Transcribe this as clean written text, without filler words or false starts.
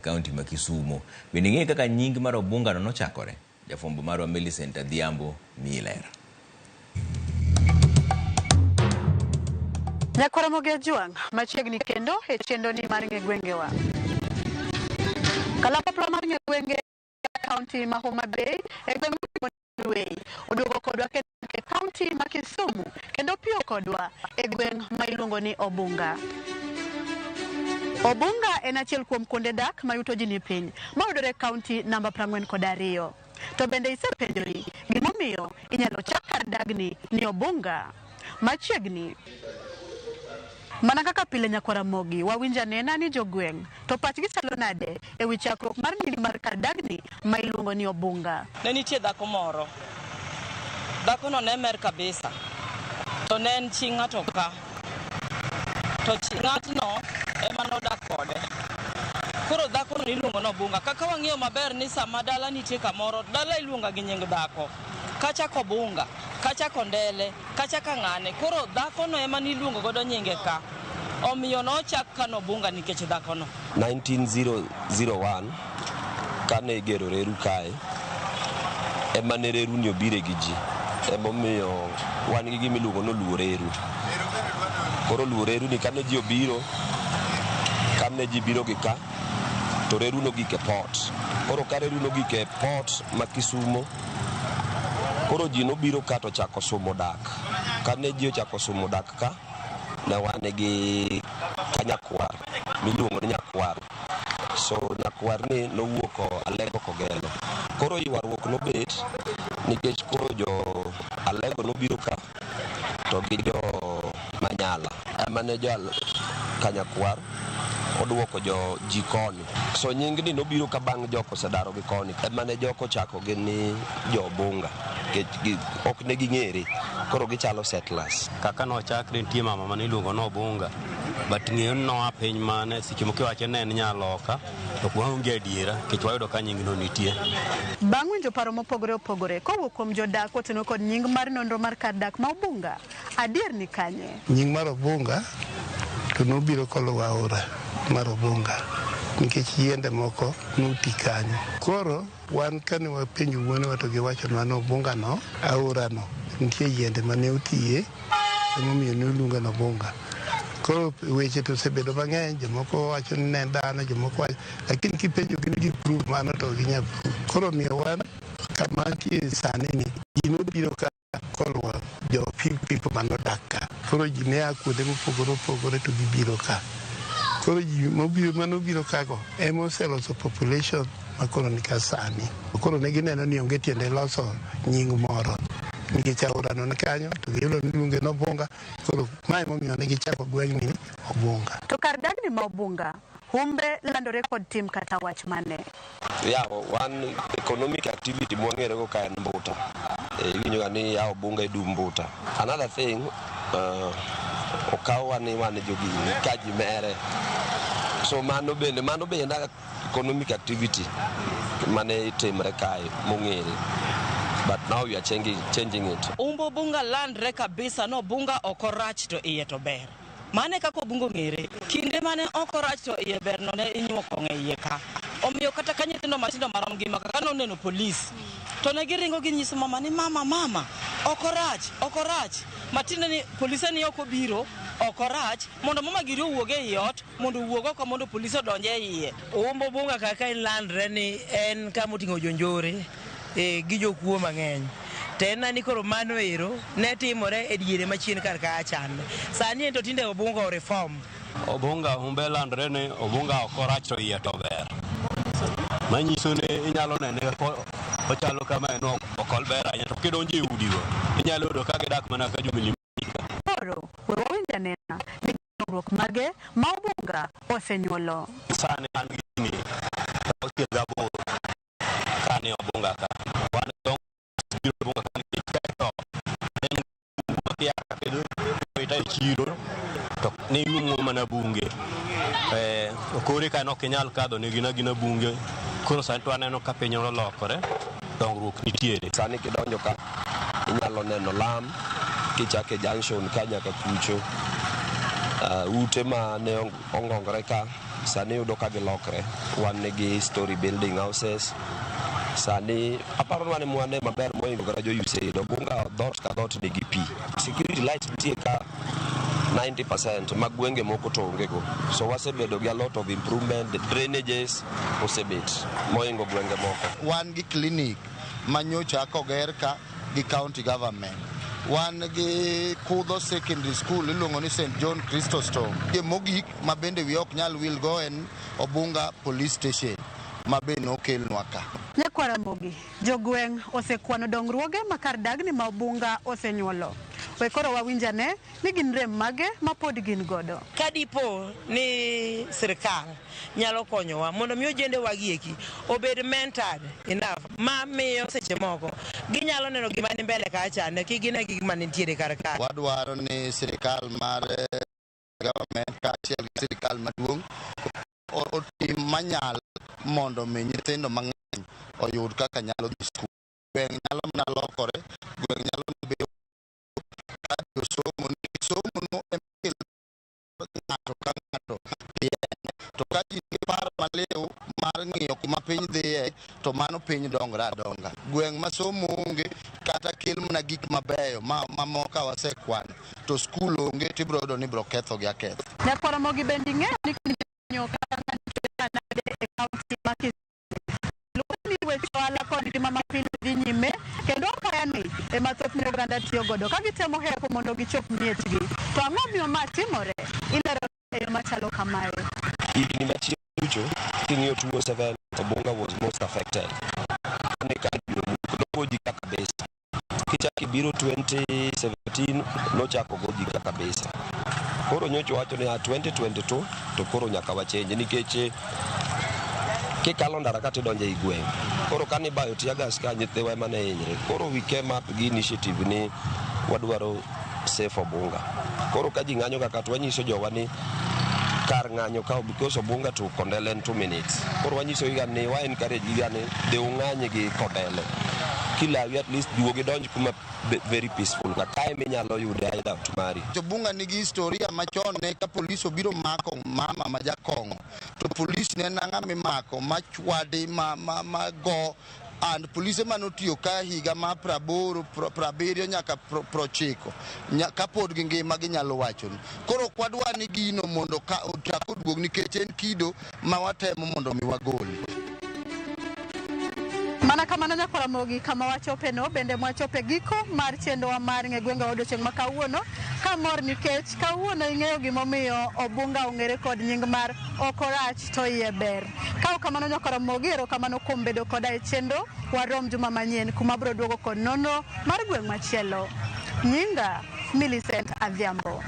kaunti ma Kisumu. Bende ng'e kaka nying mar Obunga no nochakore. Jafwambo marwa Millicent Adhiambo Miller. Nyakwaromogi Ojwang' machiegni kendo e chendo ni mar ng'egwengewa. Kalapapla mar ng'egwenge kaunti ma Homa Bay e gweng' oduogo kodwa ke kaunti ma Kisumu kendo piyo kodwa e gweng' ma iluongo ni Obunga. Obunga en achiel kuom kuonde dak ma yuto ji ni piny ma yudore kaunti namba 42. To bende isepenjori gimomiyo inyalo chak kar dagni ni Obunga machiegni. Mana kaka pile Nyakwaramogi wawinja nena ni jogweng' to pachgi chalo nade e wi chakruok mar nying mar kar dagni ma iluongo ni Obunga. Ne nitie dhako moro. Dhako no ne mer kabisa. To ne en chi ng'ato ka. To chi ng'atno ema nodak kode. Koro dhako no iluongo ni Obunga. Kaka wang'iyo maber ni sama dala nitie kamoro, dala iluonga gi nying dhako. Kachako Obunga, kachako Ndele, kachako Ng'ane. Koro dhako no ema niluongo godo nyinge ka. Omiyo nochak kano Obunga nikech dhako no. 1901 kane igero reru kae ema ne reru ni obire gi ji. Emomiyo wan gi gimiluongo no luo reru. Koro luo reru ni kane ji obiro, kane ji biro gi ka, to reru no gike port. Koro ka reru no gike port ma Kisumo, koro ji nobiro ka to chako somo dak. Kane ji ochako somo dak ka, ne wan gi kanyakwar miluongo ni Nyakwar. So Nyakwar ni nowuok Alego Kogelo. Koro ywaruok nobet nikech koro jo Alego nobiro ka to gi jo Manyala ema ne jo Kanyakwar oduoko jo ji koni. So nying ni nobiro ka bang' joko osedaro gi koni ema ne joko chako gi ni jo Obunga. Ok ne ging'ere, koro gichalo settlers. Kaka nochakre nitie mama mane iluongo ni Obunga, but ng'eyo noa piny mane seche moko iwacho ne en nyaloka to waonge adiera nikech wayudo ka nying no nitie. Bang' winjo paro mopogore opogore kowuok kuom jodak otenore kod nying mar nonro mar kar dak ma Obunga, adier ni kanye? Nying mar Obunga to nobiro koluwo aora mar Obunga nikech yiende moko nuti kanyo. Koro wan kane wapenjo wuonewa to giwachonwa ni Obunga no, aora no, nitie yiende mane otiye emomiyo niluongo ni Obunga. Koro weche to osebedo mang'eny, jomoko wacho ni ne dhano, jomoko wacho, lakini kipenjo gini gi proof mano to ginya proof. Koro miyo wan kama nitie sani ni ji nobiro ka koluwo jo people manodak ka. Koro ji ne a kuonde mopogore opogore to gibiro ka. Koro ji manobiro kago ema oseloso population makoro ni ka sani. Koro ne gineno ni onge tiende loso nying moro nikech aora no kanyo to giyudo ni luonge ni Obunga. Koro mae momiyo ne gichako gweng' ni Obunga. To kar dagni ma Obunga humbe landore kod tim kata wach mane? One economic activity mwang'ere go ka en mbuta. Iwinjo ni ya Obunga idu mbuta. Another thing, okawa ni wan jogi kaji mere. So mano bende na economic activity mane itimre kae mong'ere. But now we are changing it. Obunga landre kabisa no Obunga okorach to iye to ber. Mane kako Obunga ng'ere. Kinde mane okorach to iye ber no ne inyuoko ng'e iye ka. Omiyo kata ka nyithindo matindo marom gi maka kano neno polis to ne giringo gi nyiso mama ni mama okorach. Matinde ni polise ni oko biro okorach mondo mama giri owuoge e ot mondo wuog oko mondo polise odonje e iye. Obunga kaka en landre ni en kama oting'o jonjore gi jokuo mang'eny. To en ni koro mano ero ne timore e diere machien kar ka chan. Sani en to tinde Obunga o reform. Obunga humbe landre ni Obunga okorach to iye to ber. Manyiso ni inyalo nene ochalo kama en okol ber ahinya to kidonjo e udigo inyalo yudo ka gidak mana ka jumilimika. Koro wawinja nena ni dongruok mage ma Obunga osenyuolo. Sani an gini to gabo kane Obunga ka wan dong Obunga ka nikech en kia kedo ita chiro to ni lumo mana bunge okore ka no kenyal kadho ni gina bunge. Koro sani to aneno ka piny olokore, dongruok nitiere. Sani kidonjo ka inyalo neno lam kichake junction ka nyaka kucho. Ute ma ne ongongore ka sani yudo ka gilokre. Wan nigi story building houses. Sani aparo wane mwane maber moingo kata jo USAID. Obunga dot ka dot nigi pi. Security lights nitie ka 90% mag gwenge moko to onge go. So wasebedo gi a lot of improvement, the drainages osebet moingo gwenge moko. Wan gi clinic manyocha koger ka gi county government. Wan gi Kudho Secondary School iluongo ni St. John Chrysostom. Mogik ma bende wi ok nyal wil go en Obunga Police Station ma be nokelnwa ka. Nyakwara Mogi, jogweng' osekwano dongruoge makar dagni ma Obunga osenyuolo. Koro wawinjane ni gin rem mage ma pod gin godo. Kadipo ni sirkal nyalo konyowa mondo mi ojende wagieki obed mentored enough ma miyo seche moko ginyalo neno gima ni mbele kacha ne kigine gima nitiere kar ka. Wadwaro ni sirkal mar government kaachiel gi sirkal maduong' otim manyal mondo mi nyithindo mang'eny oyud kaka nyalo dhi skul. Gweng' nyalo mana lokore, gweng' nyalo bedo somo no emkel ng'ato ka ng'ato to ka ji paro maliw mar ng'iyo kuma piny dhiye to mano piny dongra donga. Gweng' ma somo onge kata kel mana gik mabeyo mamoka wasekwano to skul onge tibrodo ni bro ketho gi aketho. Nyakwara Mogi bende ng'eyo ni kinyo kaka nade e county ma Kisii weche ohala kod ngima mapile dhi nyime kendo apaya ni ema thothne oganda tiyo godo ka gitemo heko mondo gichop miechgi. To ang'o miyo ma timore? Ilero e yo machalo kamae. Higni machiegni duto king'iyo 2007 Obunga was most affected. Ne ka ji kaka besa. Kichaki biro 2017 nochako goji kaka besa. Koro nyocho wacho ni 2022 to koro nyaka wachenje nikech kikalo ndara kata idonje i gweng'. Koro kani bayo tiagas ka nyithiwa ema ne hinyre. Koro we came up gi initiative ni wadwaro safe Obunga. Koro ka ji ng'anyo kaka to wanyiso jowa ni kar ng'anyo ka because Obunga to Kondele in 2 minutes. Koro wanyiso iga ni wa encourage iga ni de ung'anye gi Kondele. Kila at least duogi donj kuma very peaceful. Ka kae minyalo yude aidha tumari. Obunga nigi historia machon ne ka polis obiro mako mama ma jakong'o. To polis ne nang'a mimako machwadi ma go and polise manotiyo ka higa ma 70 nyaka 90 ka pod gi ngima ginyalo wacho. Koro kwadwa ni gino mondo ka ochako duog nikech en kido ma watemo mondo mi wagol. Mana kamano Nyakwara Mogi kama wachope no bende mwachope giko mar chendowa mar ng'e gwenge odiochieng' ma kawuono kamor nikech kawuono ing'eyo gimomiyo Obunga ong'ere kod nying mar okorach to iye ber. Kao kamano Nyakwara Mogi erokamano kuom bedo koda e chenro warom juma manyien kuma bro duogo kod nono mar gweng' machielo. Nyinga Millicent Adhiambo.